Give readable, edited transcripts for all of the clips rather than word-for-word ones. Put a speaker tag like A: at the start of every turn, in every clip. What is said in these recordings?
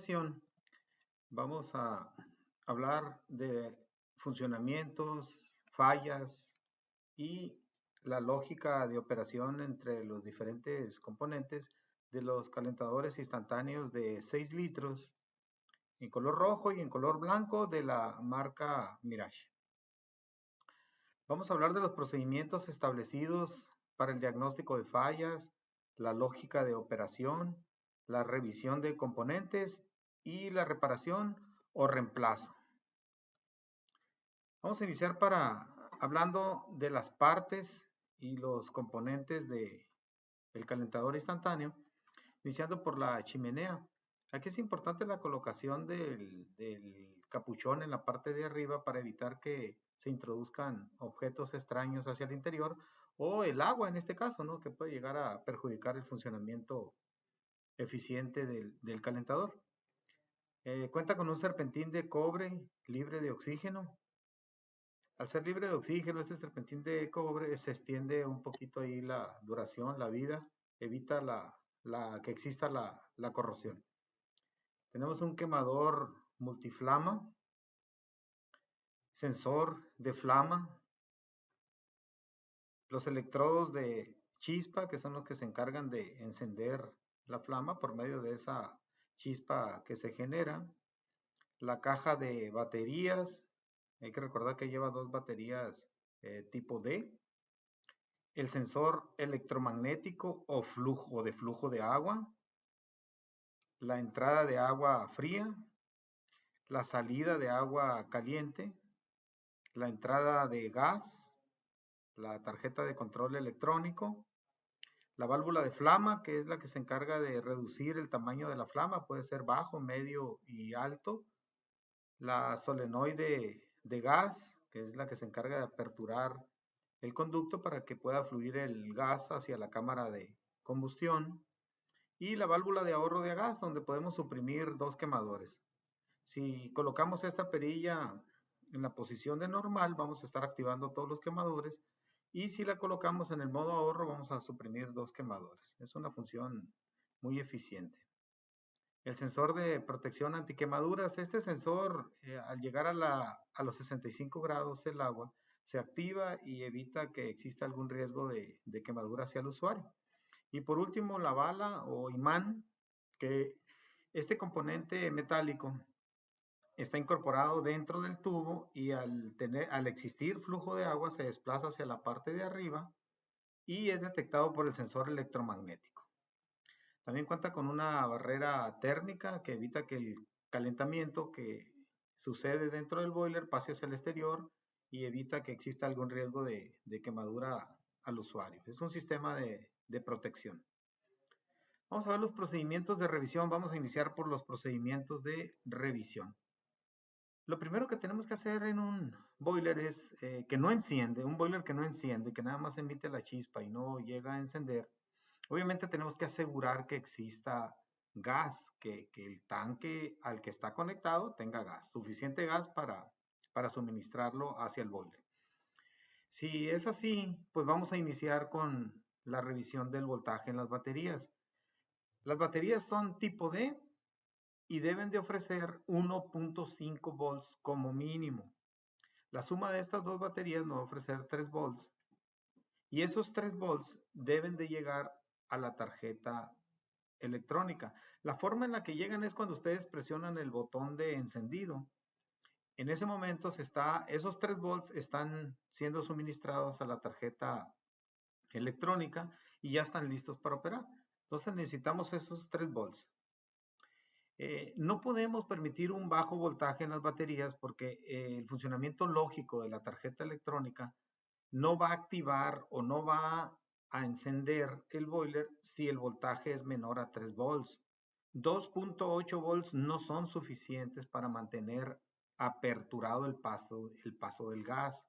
A: sesión vamos a hablar de funcionamientos, fallas y la lógica de operación entre los diferentes componentes de los calentadores instantáneos de 6 litros en color rojo y en color blanco de la marca Mirage. Vamos a hablar de los procedimientos establecidos para el diagnóstico de fallas, la lógica de operación, la revisión de componentes y la reparación o reemplazo. Vamos a iniciar hablando de las partes y los componentes del calentador instantáneo, iniciando por la chimenea. Aquí es importante la colocación del capuchón en la parte de arriba para evitar que se introduzcan objetos extraños hacia el interior o el agua en este caso, ¿no? Que puede llegar a perjudicar el funcionamiento eficiente del calentador. Cuenta con un serpentín de cobre libre de oxígeno. Al ser libre de oxígeno, este serpentín de cobre se extiende un poquito ahí la duración, la vida, evita que exista la corrosión. Tenemos un quemador multiflama, sensor de flama, los electrodos de chispa, que son los que se encargan de encender la flama por medio de esa chispa que se genera, la caja de baterías, hay que recordar que lleva dos baterías tipo D, el sensor electromagnético o de flujo de agua, la entrada de agua fría, la salida de agua caliente, la entrada de gas, la tarjeta de control electrónico, la válvula de flama, que es la que se encarga de reducir el tamaño de la flama, puede ser bajo, medio y alto, la solenoide de gas, que es la que se encarga de aperturar el conducto para que pueda fluir el gas hacia la cámara de combustión, y la válvula de ahorro de gas, donde podemos suprimir dos quemadores. Si colocamos esta perilla en la posición de normal, vamos a estar activando todos los quemadores, y si la colocamos en el modo ahorro, vamos a suprimir dos quemadores. Es una función muy eficiente. El sensor de protección antiquemaduras, este sensor al llegar a los 65 grados el agua, se activa y evita que exista algún riesgo de quemadura hacia el usuario. Y por último, la bala o imán, que este componente metálico está incorporado dentro del tubo y al existir flujo de agua se desplaza hacia la parte de arriba y es detectado por el sensor electromagnético. También cuenta con una barrera térmica que evita que el calentamiento que sucede dentro del boiler pase hacia el exterior y evita que exista algún riesgo de quemadura al usuario. Es un sistema de protección. Vamos a ver los procedimientos de revisión. Vamos a iniciar por los procedimientos de revisión. Lo primero que tenemos que hacer en un boiler es que no enciende, un boiler que no enciende, que nada más emite la chispa y no llega a encender. Obviamente tenemos que asegurar que exista gas, que el tanque al que está conectado tenga gas, suficiente gas para suministrarlo hacia el boiler. Si es así, pues vamos a iniciar con la revisión del voltaje en las baterías. Las baterías son tipo D y deben de ofrecer 1.5 volts como mínimo. La suma de estas dos baterías nos va a ofrecer 3 volts y esos 3 volts deben de llegar a la tarjeta electrónica. La forma en la que llegan es cuando ustedes presionan el botón de encendido. En ese momento esos 3 volts están siendo suministrados a la tarjeta electrónica y ya están listos para operar. Entonces necesitamos esos 3 volts. No podemos permitir un bajo voltaje en las baterías porque el funcionamiento lógico de la tarjeta electrónica no va a activar o no va a encender el boiler si el voltaje es menor a 3 volts. 2.8 volts no son suficientes para mantener aperturado el paso del gas.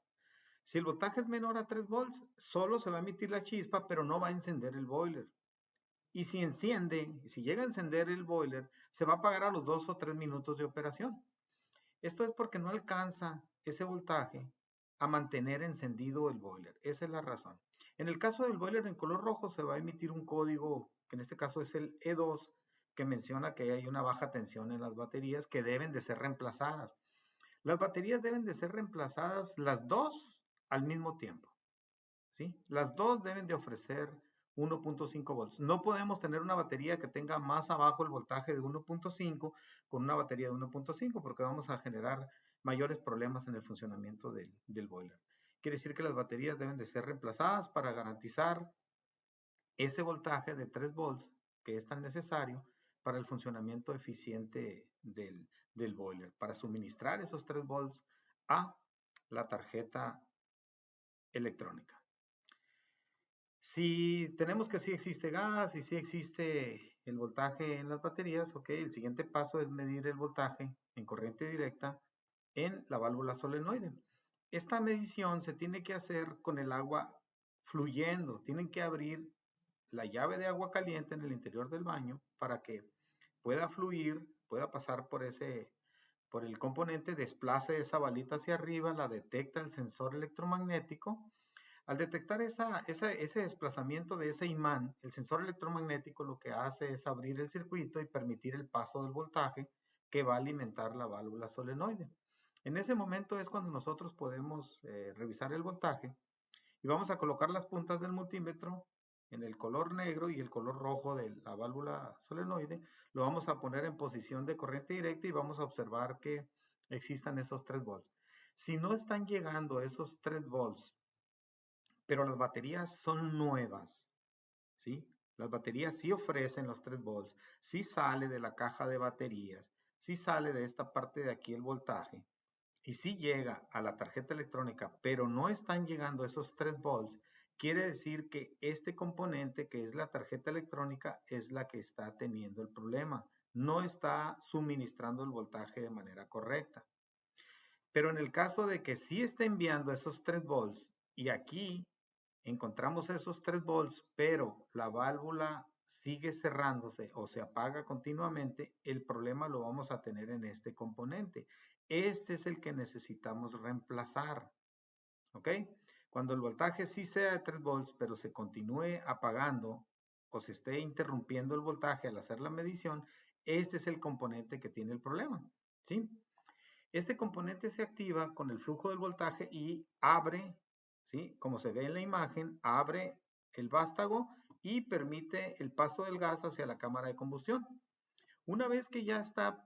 A: Si el voltaje es menor a 3 volts, solo se va a emitir la chispa, pero no va a encender el boiler. Y si llega a encender el boiler, se va a apagar a los 2 o 3 minutos de operación. Esto es porque no alcanza ese voltaje a mantener encendido el boiler. Esa es la razón. En el caso del boiler en color rojo se va a emitir un código, que en este caso es el E2, que menciona que hay una baja tensión en las baterías que deben de ser reemplazadas. Las baterías deben de ser reemplazadas las dos al mismo tiempo, ¿sí? Las dos deben de ofrecer 1.5 volts. No podemos tener una batería que tenga más abajo el voltaje de 1.5 con una batería de 1.5 porque vamos a generar mayores problemas en el funcionamiento del boiler. Quiere decir que las baterías deben de ser reemplazadas para garantizar ese voltaje de 3 volts que es tan necesario para el funcionamiento eficiente del boiler, para suministrar esos 3 volts a la tarjeta electrónica. Si tenemos que sí existe gas y sí existe el voltaje en las baterías, ok, el siguiente paso es medir el voltaje en corriente directa en la válvula solenoide. Esta medición se tiene que hacer con el agua fluyendo. Tienen que abrir la llave de agua caliente en el interior del baño para que pueda fluir, pueda pasar por el componente, desplace esa balita hacia arriba, la detecta el sensor electromagnético. Al detectar ese desplazamiento de ese imán, el sensor electromagnético lo que hace es abrir el circuito y permitir el paso del voltaje que va a alimentar la válvula solenoide. En ese momento es cuando nosotros podemos revisar el voltaje y vamos a colocar las puntas del multímetro en el color negro y el color rojo de la válvula solenoide. Lo vamos a poner en posición de corriente directa y vamos a observar que existan esos 3 volts. Si no están llegando esos 3 volts, pero las baterías son nuevas, ¿sí? Las baterías sí ofrecen los 3 volts, sí sale de la caja de baterías, sí sale de esta parte de aquí el voltaje, y si llega a la tarjeta electrónica, pero no están llegando esos 3 volts, quiere decir que este componente, que es la tarjeta electrónica, es la que está teniendo el problema. No está suministrando el voltaje de manera correcta. Pero en el caso de que sí esté enviando esos 3 volts y aquí encontramos esos 3 volts, pero la válvula sigue cerrándose o se apaga continuamente, el problema lo vamos a tener en este componente. Este es el que necesitamos reemplazar, ¿ok? Cuando el voltaje sí sea de 3 volts, pero se continúe apagando o se esté interrumpiendo el voltaje al hacer la medición, este es el componente que tiene el problema, ¿sí? Este componente se activa con el flujo del voltaje y abre, ¿sí? Como se ve en la imagen, abre el vástago y permite el paso del gas hacia la cámara de combustión. Una vez que ya está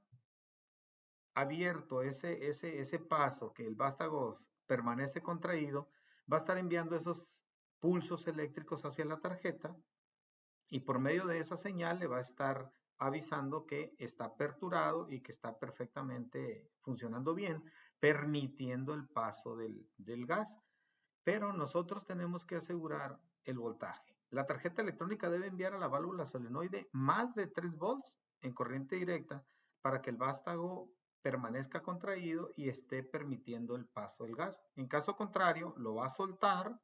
A: abierto ese paso, que el vástago permanece contraído, va a estar enviando esos pulsos eléctricos hacia la tarjeta y por medio de esa señal le va a estar avisando que está aperturado y que está perfectamente funcionando bien, permitiendo el paso del gas. Pero nosotros tenemos que asegurar el voltaje. La tarjeta electrónica debe enviar a la válvula solenoide más de 3 volts en corriente directa para que el vástago permanezca contraído y esté permitiendo el paso del gas. En caso contrario, lo va a soltar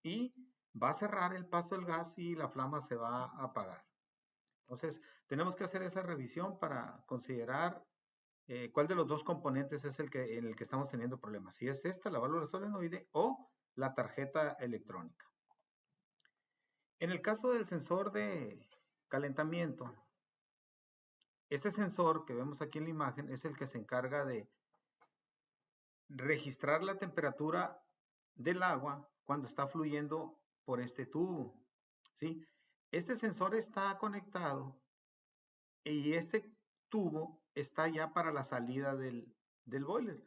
A: y va a cerrar el paso del gas y la flama se va a apagar. Entonces, tenemos que hacer esa revisión para considerar cuál de los dos componentes es en el que estamos teniendo problemas. Si es esta, la válvula solenoide, o la tarjeta electrónica. En el caso del sensor de calentamiento, este sensor que vemos aquí en la imagen es el que se encarga de registrar la temperatura del agua cuando está fluyendo por este tubo, ¿sí? Este sensor está conectado y este tubo está ya para la salida del boiler.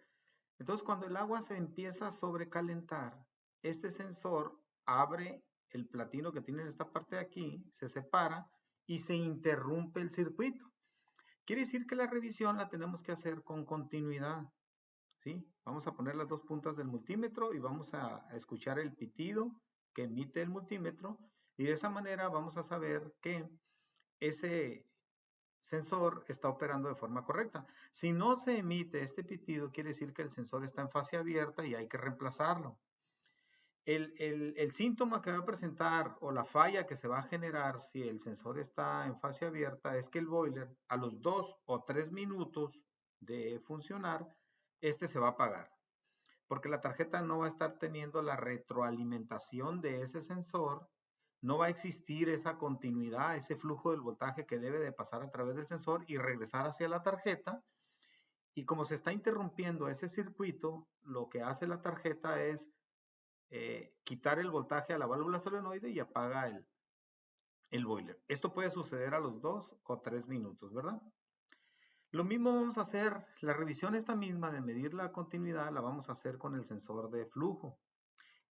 A: Entonces, cuando el agua se empieza a sobrecalentar, este sensor abre el platino que tiene en esta parte de aquí, se separa y se interrumpe el circuito. Quiere decir que la revisión la tenemos que hacer con continuidad, ¿sí? Vamos a poner las dos puntas del multímetro y vamos a escuchar el pitido que emite el multímetro y de esa manera vamos a saber que ese sensor está operando de forma correcta. Si no se emite este pitido, quiere decir que el sensor está en fase abierta y hay que reemplazarlo. El síntoma que va a presentar o la falla que se va a generar si el sensor está en fase abierta es que el boiler a los 2 o 3 minutos de funcionar, este se va a apagar. Porque la tarjeta no va a estar teniendo la retroalimentación de ese sensor no va a existir esa continuidad, ese flujo del voltaje que debe de pasar a través del sensor y regresar hacia la tarjeta. Y como se está interrumpiendo ese circuito, lo que hace la tarjeta es quitar el voltaje a la válvula solenoide y apaga el boiler. Esto puede suceder a los 2 o 3 minutos, ¿verdad? Lo mismo vamos a hacer, la revisión esta misma de medir la continuidad la vamos a hacer con el sensor de flujo.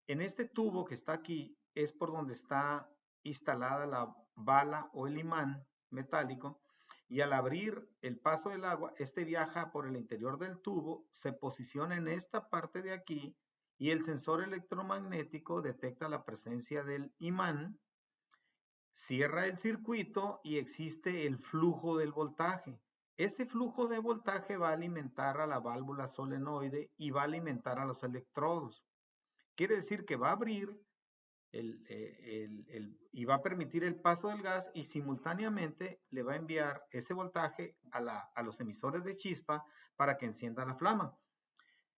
A: En este tubo que está aquí es por donde está instalada la bala o el imán metálico, y al abrir el paso del agua, este viaja por el interior del tubo, se posiciona en esta parte de aquí y el sensor electromagnético detecta la presencia del imán, cierra el circuito y existe el flujo del voltaje. Este flujo de voltaje va a alimentar a la válvula solenoide y va a alimentar a los electrodos. Quiere decir que va a abrir y va a permitir el paso del gas y simultáneamente le va a enviar ese voltaje a los emisores de chispa para que encienda la flama.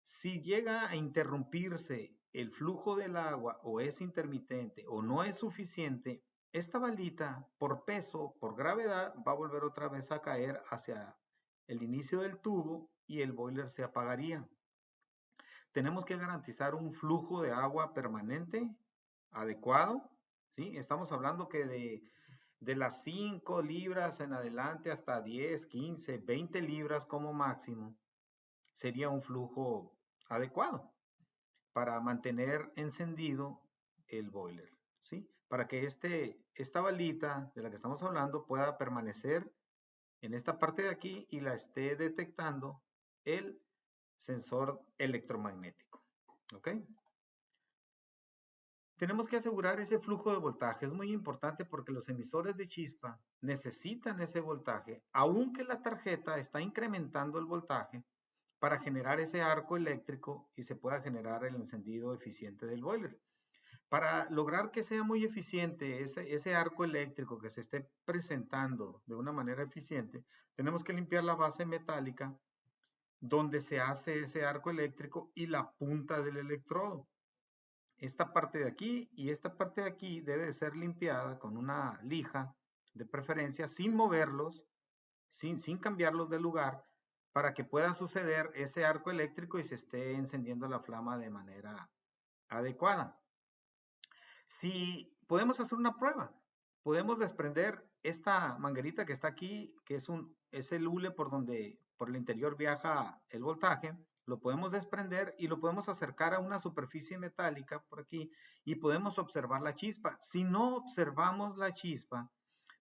A: Si llega a interrumpirse el flujo del agua o es intermitente o no es suficiente, esta balita por peso, por gravedad, va a volver otra vez a caer hacia el inicio del tubo y el boiler se apagaría. Tenemos que garantizar un flujo de agua permanente, adecuado, ¿sí? Estamos hablando que de las 5 libras en adelante hasta 10, 15, 20 libras como máximo, sería un flujo adecuado para mantener encendido el boiler, ¿sí? Para que esta balita de la que estamos hablando pueda permanecer en esta parte de aquí y la esté detectando el sensor electromagnético, ¿ok? Tenemos que asegurar ese flujo de voltaje. Es muy importante porque los emisores de chispa necesitan ese voltaje, aunque la tarjeta está incrementando el voltaje para generar ese arco eléctrico y se pueda generar el encendido eficiente del boiler. Para lograr que sea muy eficiente ese arco eléctrico que se esté presentando de una manera eficiente, tenemos que limpiar la base metálica donde se hace ese arco eléctrico y la punta del electrodo. Esta parte de aquí y esta parte de aquí debe de ser limpiada con una lija, de preferencia, sin moverlos, sin cambiarlos de lugar, para que pueda suceder ese arco eléctrico y se esté encendiendo la flama de manera adecuada. Si podemos hacer una prueba, podemos desprender esta manguerita que está aquí, que es el hule por el interior viaja el voltaje, lo podemos desprender y lo podemos acercar a una superficie metálica por aquí y podemos observar la chispa. Si no observamos la chispa,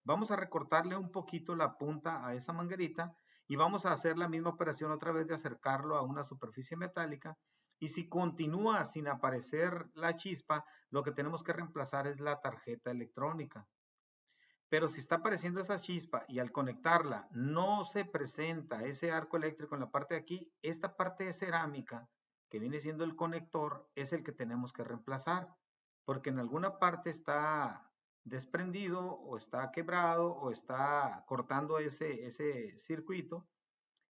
A: vamos a recortarle un poquito la punta a esa manguerita y vamos a hacer la misma operación otra vez de acercarlo a una superficie metálica. Y si continúa sin aparecer la chispa, lo que tenemos que reemplazar es la tarjeta electrónica. Pero si está apareciendo esa chispa y al conectarla no se presenta ese arco eléctrico en la parte de aquí, esta parte de cerámica, que viene siendo el conector, es el que tenemos que reemplazar, porque en alguna parte está desprendido o está quebrado o está cortando ese circuito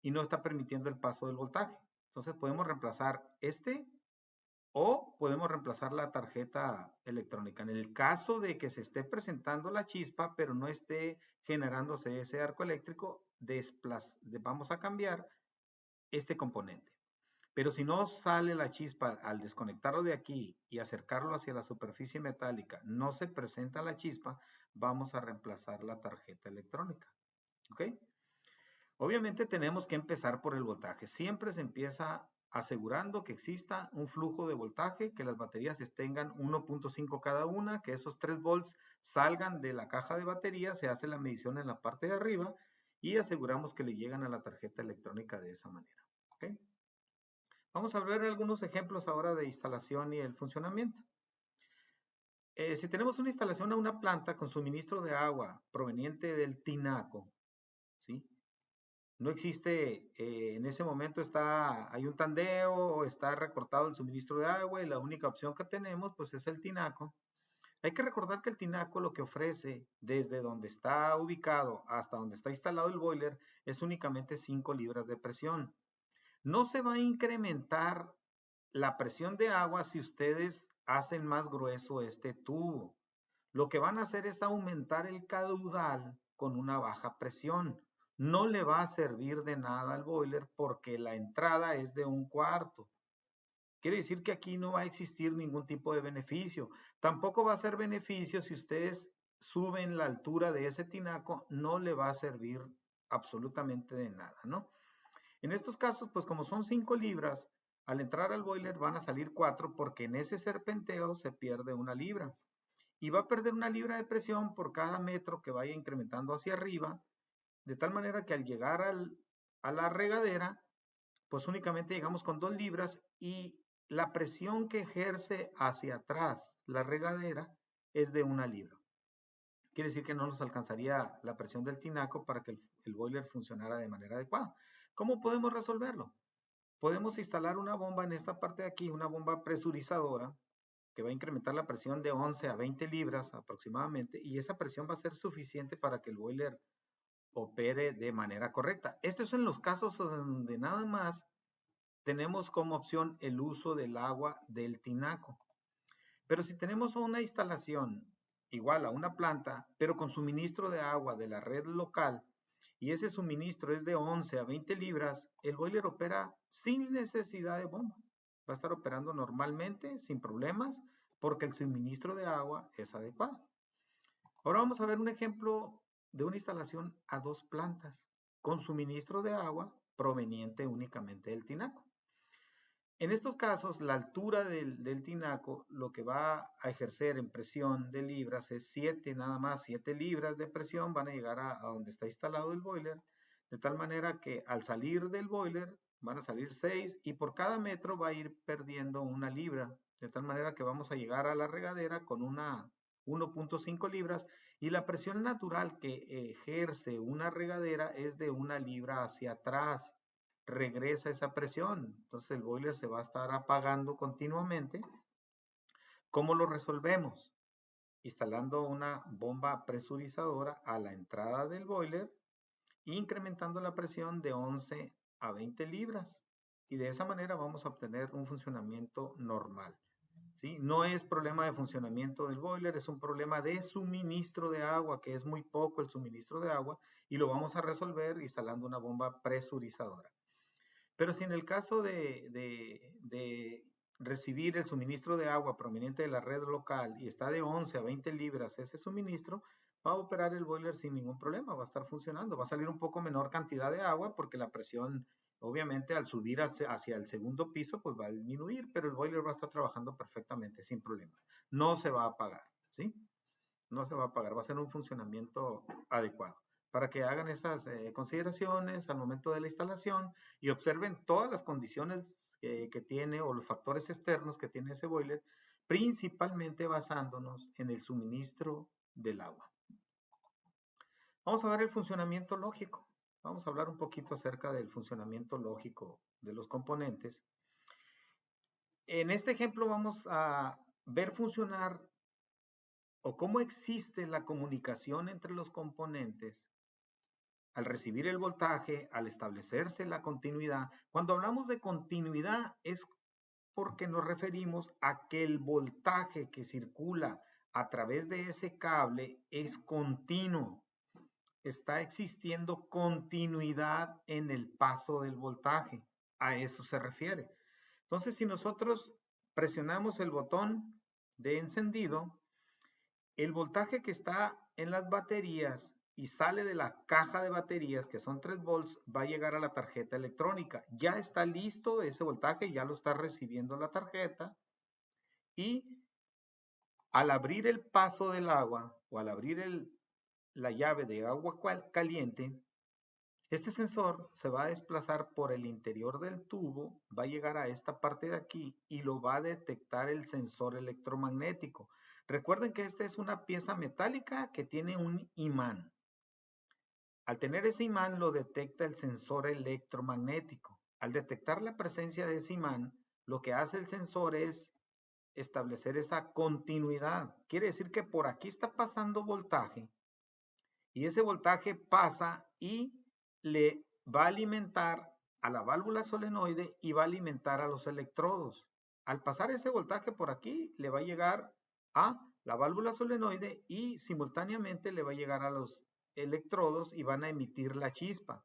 A: y no está permitiendo el paso del voltaje. Entonces podemos reemplazar o podemos reemplazar la tarjeta electrónica. En el caso de que se esté presentando la chispa, pero no esté generándose ese arco eléctrico, vamos a cambiar este componente. Pero si no sale la chispa al desconectarlo de aquí y acercarlo hacia la superficie metálica, no se presenta la chispa, vamos a reemplazar la tarjeta electrónica. ¿Ok? Obviamente tenemos que empezar por el voltaje. Siempre se empieza asegurando que exista un flujo de voltaje, que las baterías tengan 1.5 cada una, que esos 3 volts salgan de la caja de batería, se hace la medición en la parte de arriba y aseguramos que le llegan a la tarjeta electrónica de esa manera. ¿Okay? Vamos a ver algunos ejemplos ahora de instalación y el funcionamiento. Si tenemos una instalación a una planta con suministro de agua proveniente del tinaco, ¿sí? No existe, en ese momento hay un tandeo o está recortado el suministro de agua y la única opción que tenemos pues es el tinaco. Hay que recordar que el tinaco lo que ofrece desde donde está ubicado hasta donde está instalado el boiler es únicamente 5 libras de presión. No se va a incrementar la presión de agua si ustedes hacen más grueso este tubo. lo que van a hacer es aumentar el caudal con una baja presión. No le va a servir de nada al boiler porque la entrada es de 1/4. Quiere decir que aquí no va a existir ningún tipo de beneficio. Tampoco va a ser beneficio si ustedes suben la altura de ese tinaco, no le va a servir absolutamente de nada, ¿no? En estos casos, pues como son 5 libras, al entrar al boiler van a salir 4 porque en ese serpenteo se pierde 1 libra. Y va a perder 1 libra de presión por cada metro que vaya incrementando hacia arriba, de tal manera que al llegar a la regadera, pues únicamente llegamos con 2 libras y la presión que ejerce hacia atrás la regadera es de 1 libra. Quiere decir que no nos alcanzaría la presión del tinaco para que el boiler funcionara de manera adecuada. ¿Cómo podemos resolverlo? Podemos instalar una bomba en esta parte de aquí, una bomba presurizadora, que va a incrementar la presión de 11 a 20 libras aproximadamente, y esa presión va a ser suficiente para que el boiler opere de manera correcta. Estos son los casos donde nada más tenemos como opción el uso del agua del tinaco. Pero si tenemos una instalación igual a una planta, pero con suministro de agua de la red local, y ese suministro es de 11 a 20 libras, el boiler opera sin necesidad de bomba. Va a estar operando normalmente, sin problemas, porque el suministro de agua es adecuado. Ahora vamos a ver un ejemplo de una instalación a 2 plantas, con suministro de agua proveniente únicamente del tinaco. En estos casos, la altura del tinaco lo que va a ejercer en presión de libras es 7, nada más 7 libras de presión van a llegar a donde está instalado el boiler, de tal manera que al salir del boiler van a salir 6 y por cada metro va a ir perdiendo 1 libra, de tal manera que vamos a llegar a la regadera con una 1.5 libras y la presión natural que ejerce una regadera es de 1 libra hacia atrás. Regresa esa presión, entonces el boiler se va a estar apagando continuamente. ¿Cómo lo resolvemos? Instalando una bomba presurizadora a la entrada del boiler, incrementando la presión de 11 a 20 libras. Y de esa manera vamos a obtener un funcionamiento normal. ¿Sí? No es problema de funcionamiento del boiler, es un problema de suministro de agua, que es muy poco el suministro de agua, y lo vamos a resolver instalando una bomba presurizadora. Pero si en el caso de recibir el suministro de agua proveniente de la red local y está de 11 a 20 libras ese suministro, va a operar el boiler sin ningún problema, va a estar funcionando, va a salir un poco menor cantidad de agua porque la presión, obviamente, al subir hacia el segundo piso, pues va a disminuir, pero el boiler va a estar trabajando perfectamente, sin problemas. No se va a apagar, ¿sí? No se va a apagar, va a ser un funcionamiento adecuado para que hagan esas consideraciones al momento de la instalación y observen todas las condiciones que tiene o los factores externos que tiene ese boiler, principalmente basándonos en el suministro del agua. Vamos a ver el funcionamiento lógico. Vamos a hablar un poquito acerca del funcionamiento lógico de los componentes. En este ejemplo vamos a ver funcionar o cómo existe la comunicación entre los componentes al recibir el voltaje, al establecerse la continuidad. Cuando hablamos de continuidad es porque nos referimos a que el voltaje que circula a través de ese cable es continuo. Está existiendo continuidad en el paso del voltaje. A eso se refiere. Entonces, si nosotros presionamos el botón de encendido, el voltaje que está en las baterías y sale de la caja de baterías, que son 3 volts, va a llegar a la tarjeta electrónica. Ya está listo ese voltaje, ya lo está recibiendo la tarjeta. Y al abrir el paso del agua o al abrir la llave de agua caliente, este sensor se va a desplazar por el interior del tubo, va a llegar a esta parte de aquí y lo va a detectar el sensor electromagnético. Recuerden que esta es una pieza metálica que tiene un imán. Al tener ese imán lo detecta el sensor electromagnético. Al detectar la presencia de ese imán, lo que hace el sensor es establecer esa continuidad. Quiere decir que por aquí está pasando voltaje y ese voltaje pasa y le va a alimentar a la válvula solenoide y va a alimentar a los electrodos. Al pasar ese voltaje por aquí, le va a llegar a la válvula solenoide y simultáneamente le va a llegar a los electrodos y van a emitir la chispa.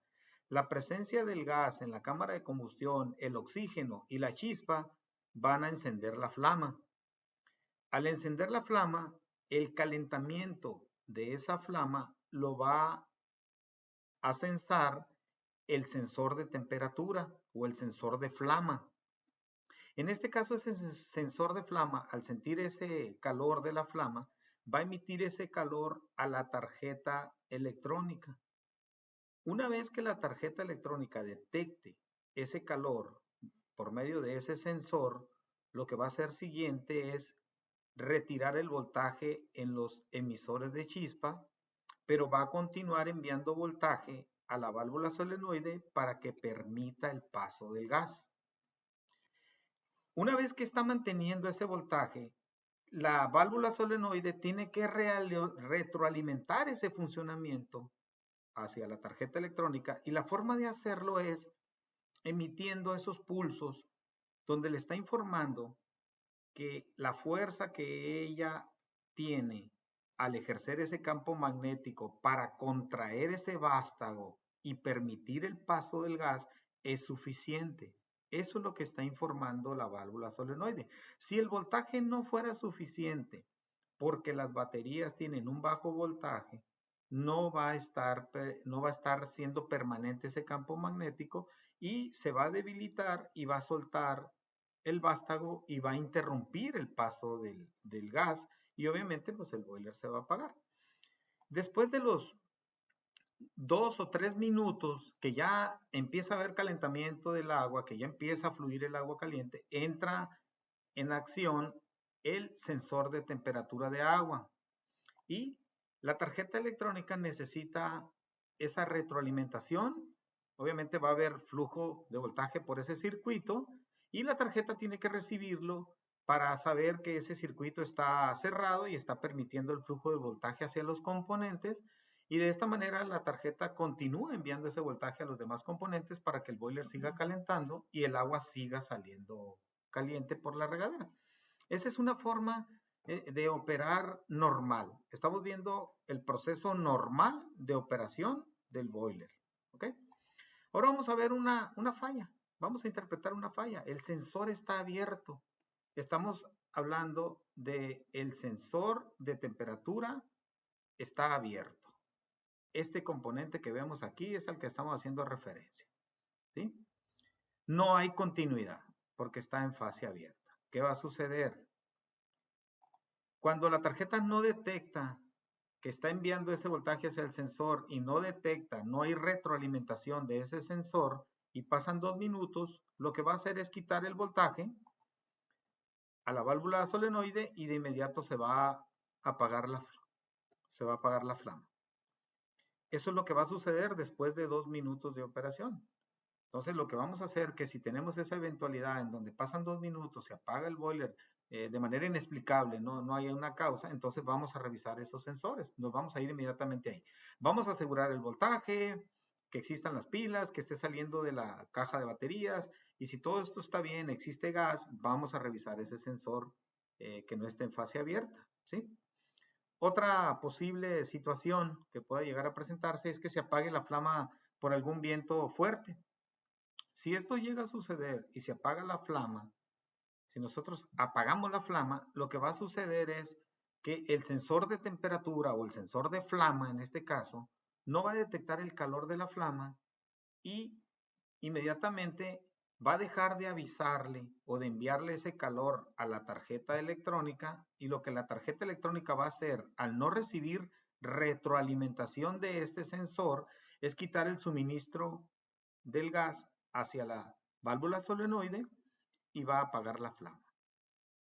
A: La presencia del gas en la cámara de combustión, el oxígeno y la chispa van a encender la flama. Al encender la flama, el calentamiento de esa flama lo va a censar el sensor de temperatura o el sensor de flama. En este caso, ese sensor de flama, al sentir ese calor de la flama, va a emitir ese calor a la tarjeta electrónica. Una vez que la tarjeta electrónica detecte ese calor por medio de ese sensor, lo que va a hacer siguiente es retirar el voltaje en los emisores de chispa, pero va a continuar enviando voltaje a la válvula solenoide para que permita el paso del gas. Una vez que está manteniendo ese voltaje, la válvula solenoide tiene que retroalimentar ese funcionamiento hacia la tarjeta electrónica y la forma de hacerlo es emitiendo esos pulsos donde le está informando que la fuerza que ella tiene al ejercer ese campo magnético para contraer ese vástago y permitir el paso del gas es suficiente. Eso es lo que está informando la válvula solenoide. Si el voltaje no fuera suficiente, porque las baterías tienen un bajo voltaje, no va a estar siendo permanente ese campo magnético y se va a debilitar y va a soltar el vástago y va a interrumpir el paso del gas y obviamente pues el boiler se va a apagar. Después de los 2 o 3 minutos que ya empieza a haber calentamiento del agua, que ya empieza a fluir el agua caliente, entra en acción el sensor de temperatura de agua y la tarjeta electrónica necesita esa retroalimentación. Obviamente va a haber flujo de voltaje por ese circuito y la tarjeta tiene que recibirlo para saber que ese circuito está cerrado y está permitiendo el flujo de voltaje hacia los componentes y de esta manera la tarjeta continúa enviando ese voltaje a los demás componentes para que el boiler siga calentando y el agua siga saliendo caliente por la regadera. Esa es una forma de operar normal. Estamos viendo el proceso normal de operación del boiler. ¿Ok? Ahora vamos a ver una falla. Vamos a interpretar una falla. El sensor está abierto. Estamos hablando de el sensor de temperatura está abierto. Este componente que vemos aquí es al que estamos haciendo referencia. ¿Sí? No hay continuidad porque está en fase abierta. ¿Qué va a suceder? Cuando la tarjeta no detecta que está enviando ese voltaje hacia el sensor y no detecta, no hay retroalimentación de ese sensor y pasan 2 minutos, lo que va a hacer es quitar el voltaje a la válvula solenoide y de inmediato se va a apagar la flama. Eso es lo que va a suceder después de 2 minutos de operación. Entonces lo que vamos a hacer que si tenemos esa eventualidad en donde pasan 2 minutos, se apaga el boiler de manera inexplicable, no hay una causa, entonces vamos a revisar esos sensores, nos vamos a ir inmediatamente ahí. Vamos a asegurar el voltaje, que existan las pilas, que esté saliendo de la caja de baterías y si todo esto está bien, existe gas, vamos a revisar ese sensor que no esté en fase abierta, ¿sí? Otra posible situación que pueda llegar a presentarse es que se apague la flama por algún viento fuerte. Si esto llega a suceder y se apaga la flama, si nosotros apagamos la flama, lo que va a suceder es que el sensor de temperatura o el sensor de flama, en este caso, no va a detectar el calor de la flama y inmediatamente va a dejar de avisarle o de enviarle ese calor a la tarjeta electrónica y lo que la tarjeta electrónica va a hacer al no recibir retroalimentación de este sensor es quitar el suministro del gas hacia la válvula solenoide y va a apagar la flama.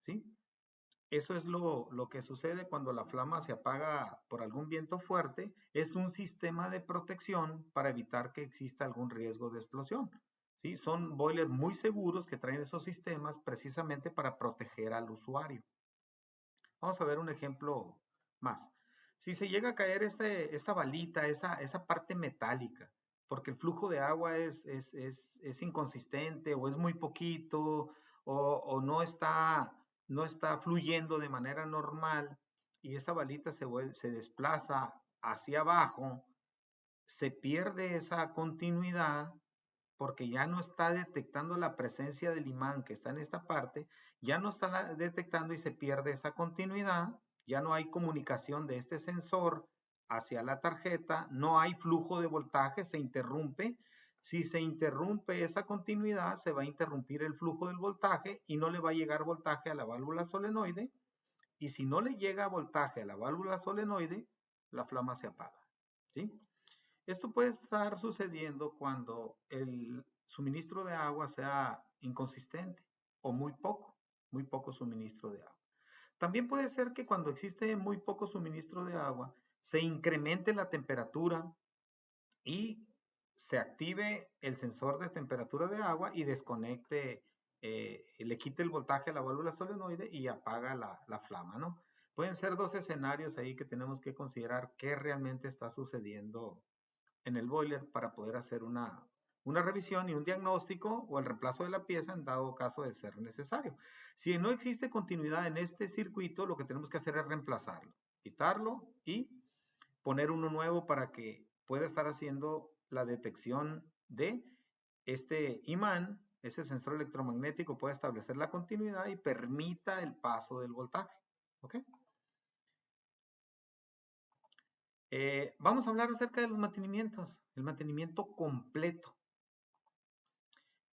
A: ¿Sí? Eso es lo que sucede cuando la flama se apaga por algún viento fuerte. Es un sistema de protección para evitar que exista algún riesgo de explosión. ¿Sí? Son boilers muy seguros que traen esos sistemas precisamente para proteger al usuario. Vamos a ver un ejemplo más. Si se llega a caer esta balita, esa parte metálica, porque el flujo de agua es inconsistente o es muy poquito o no está fluyendo de manera normal, y esa balita se desplaza hacia abajo, se pierde esa continuidad porque ya no está detectando la presencia del imán que está en esta parte, ya no está detectando y se pierde esa continuidad, ya no hay comunicación de este sensor hacia la tarjeta, no hay flujo de voltaje, se interrumpe. Si se interrumpe esa continuidad, se va a interrumpir el flujo del voltaje y no le va a llegar voltaje a la válvula solenoide. Y si no le llega voltaje a la válvula solenoide, la flama se apaga. ¿Sí? Esto puede estar sucediendo cuando el suministro de agua sea inconsistente o muy poco suministro de agua. También puede ser que cuando existe muy poco suministro de agua, se incremente la temperatura y se active el sensor de temperatura de agua y desconecte, le quite el voltaje a la válvula solenoide y apaga la flama, ¿no? Pueden ser dos escenarios ahí que tenemos que considerar qué realmente está sucediendo en el boiler para poder hacer una revisión y un diagnóstico o el reemplazo de la pieza en dado caso de ser necesario. Si no existe continuidad en este circuito, lo que tenemos que hacer es reemplazarlo, quitarlo y poner uno nuevo para que pueda estar haciendo la detección de este imán, ese sensor electromagnético puede establecer la continuidad y permita el paso del voltaje. ¿Ok? Vamos a hablar acerca de los mantenimientos, el mantenimiento completo.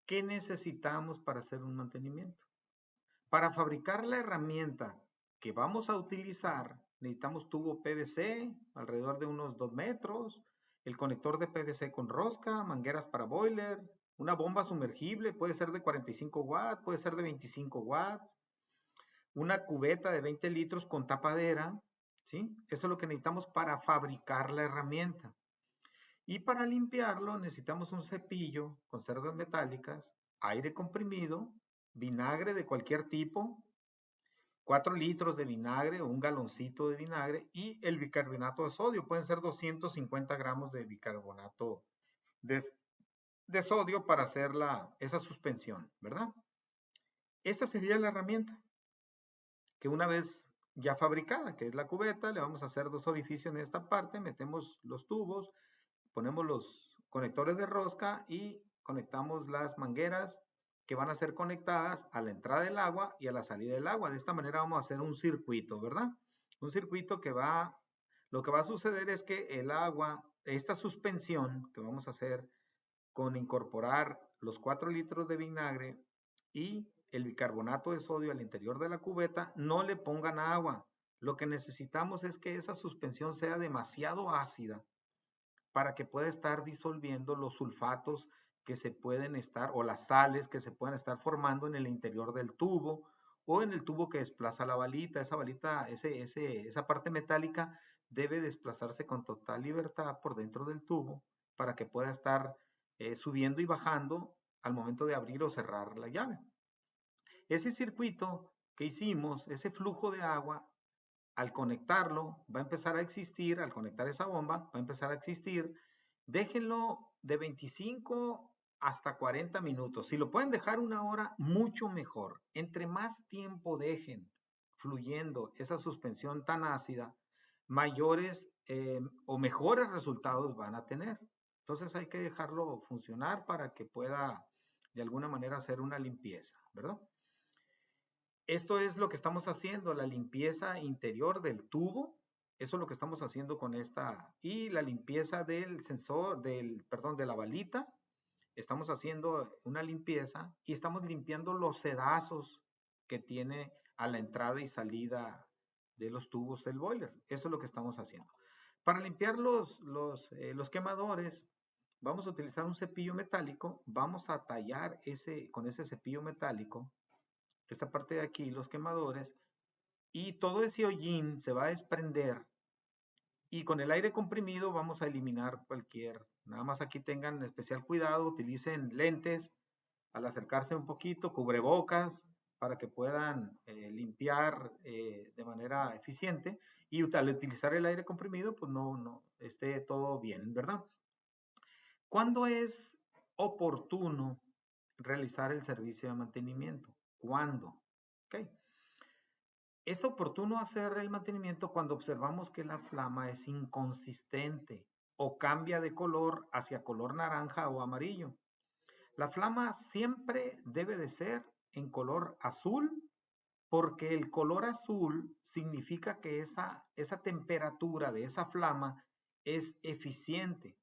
A: ¿Qué necesitamos para hacer un mantenimiento? Para fabricar la herramienta que vamos a utilizar, necesitamos tubo PVC, alrededor de unos 2 metros, el conector de PVC con rosca, mangueras para boiler, una bomba sumergible, puede ser de 45 watts, puede ser de 25 watts, una cubeta de 20 litros con tapadera, ¿sí? Eso es lo que necesitamos para fabricar la herramienta. Y para limpiarlo necesitamos un cepillo con cerdas metálicas, aire comprimido, vinagre de cualquier tipo, 4 litros de vinagre o un galoncito de vinagre y el bicarbonato de sodio. Pueden ser 250 gramos de bicarbonato de, de sodio para hacer esa suspensión, ¿verdad? Esta sería la herramienta que una vez ya fabricada, que es la cubeta, le vamos a hacer dos orificios en esta parte, metemos los tubos, ponemos los conectores de rosca y conectamos las mangueras que van a ser conectadas a la entrada del agua y a la salida del agua. De esta manera vamos a hacer un circuito, ¿verdad? Un circuito que lo que va a suceder es que el agua, esta suspensión que vamos a hacer con incorporar los 4 litros de vinagre y el bicarbonato de sodio al interior de la cubeta, no le pongan agua. Lo que necesitamos es que esa suspensión sea demasiado ácida para que pueda estar disolviendo los sulfatos que se pueden estar, o las sales que se pueden estar formando en el interior del tubo o en el tubo que desplaza la balita. Esa balita, esa parte metálica debe desplazarse con total libertad por dentro del tubo para que pueda estar subiendo y bajando al momento de abrir o cerrar la llave. Ese circuito que hicimos, ese flujo de agua, al conectarlo, va a empezar a existir, al conectar esa bomba, va a empezar a existir. Déjenlo de 25 hasta 40 minutos. Si lo pueden dejar una hora, mucho mejor. Entre más tiempo dejen fluyendo esa suspensión tan ácida, mayores o mejores resultados van a tener. Entonces hay que dejarlo funcionar para que pueda de alguna manera hacer una limpieza, ¿verdad? Esto es lo que estamos haciendo, la limpieza interior del tubo. Eso es lo que estamos haciendo con esta. Y la limpieza del sensor, perdón, de la balita. Estamos haciendo una limpieza y estamos limpiando los sedazos que tiene a la entrada y salida de los tubos del boiler. Eso es lo que estamos haciendo. Para limpiar los quemadores, vamos a utilizar un cepillo metálico. Vamos a tallar con ese cepillo metálico esta parte de aquí, los quemadores, y todo ese hollín se va a desprender y con el aire comprimido vamos a eliminar nada más aquí tengan especial cuidado, utilicen lentes al acercarse un poquito, cubrebocas para que puedan limpiar de manera eficiente y al utilizar el aire comprimido pues no esté todo bien, ¿verdad? ¿Cuándo es oportuno realizar el servicio de mantenimiento? ¿Cuándo? ¿Ok? Es oportuno hacer el mantenimiento cuando observamos que la flama es inconsistente o cambia de color hacia color naranja o amarillo. La flama siempre debe de ser en color azul porque el color azul significa que esa temperatura de esa flama es eficiente.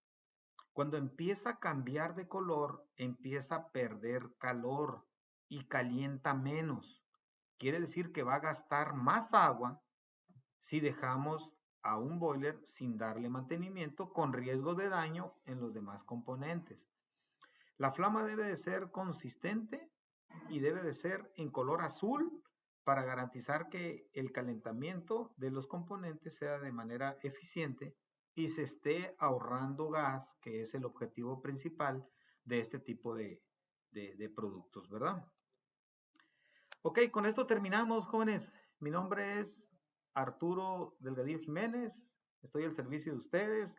A: Cuando empieza a cambiar de color, empieza a perder calor y calienta menos. Quiere decir que va a gastar más agua si dejamos a un boiler sin darle mantenimiento con riesgo de daño en los demás componentes. La flama debe de ser consistente y debe de ser en color azul para garantizar que el calentamiento de los componentes sea de manera eficiente y se esté ahorrando gas, que es el objetivo principal de este tipo de productos, ¿verdad? Ok, con esto terminamos, jóvenes. Mi nombre es Arturo Delgadillo Jiménez. Estoy al servicio de ustedes.